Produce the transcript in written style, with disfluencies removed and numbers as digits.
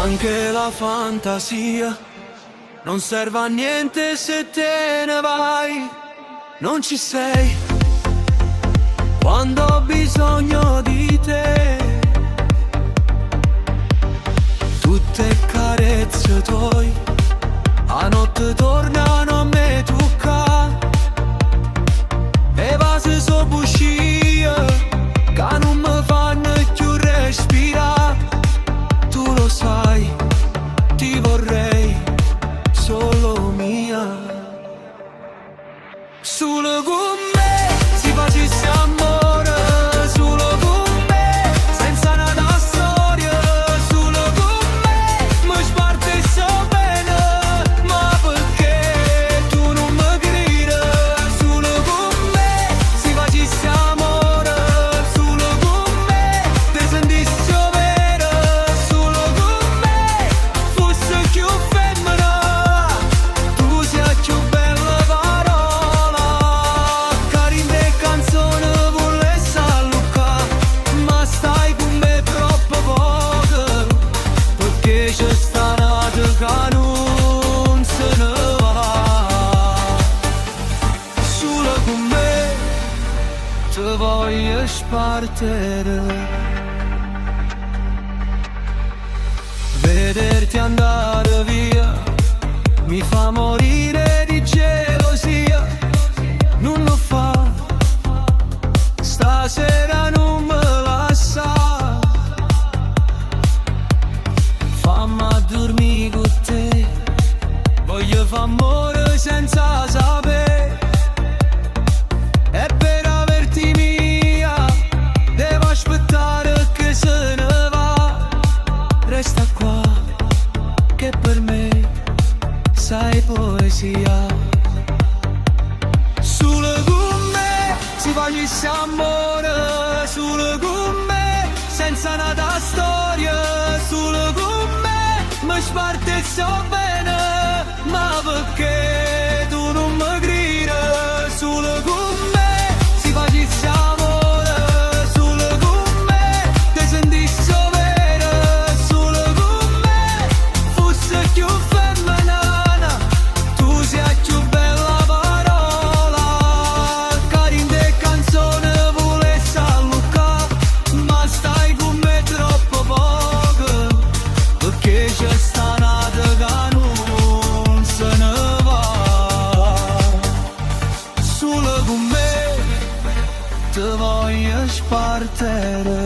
Anche la fantasia non serve a niente se te ne vai. Non ci sei quando ho bisogno di te. Tutte carezze tuoi a notte tornano a me tocca. E vasi so buscie che non mi fanno più respirare. Tu lo sai, ti vorrei solo mia. Solo con me si facesse amore, solo con me, senza una storia. Solo con me mi spartesse bene, ma perché tu non mi credi? Solo con me si facesse amore, solo con me ti sentissi vera. Solo con me fosse più femmina, tu sei più bella parola. Carin de canzone volesse allucca, ma stai con me troppo poco, perché c'è sta nata che non se ne va. Solo con me ti voglio spartere. Vederti andare via mi fa morire di gelosia. Non lo fa, stasera non me la sa. Fammi dormire con te, voglio fare amore senza sapere. E per averti mia devo aspettare che se ne va. Resta qua, che per me sai poesia. Solo con me si facesse amore, solo con me, senza una storia. Solo con me mi spartesse bene, ma perché tu non mi credi? Solo con me si facesse amore, solo con me ti sentissi vera. Solo con me fosse più femmina, tu sei più bella parola. Carin de canzone volesse allucca, ma stai con me troppo poco, perché c'è sta nata che non se ne va. Solo con me ti voglio spartere.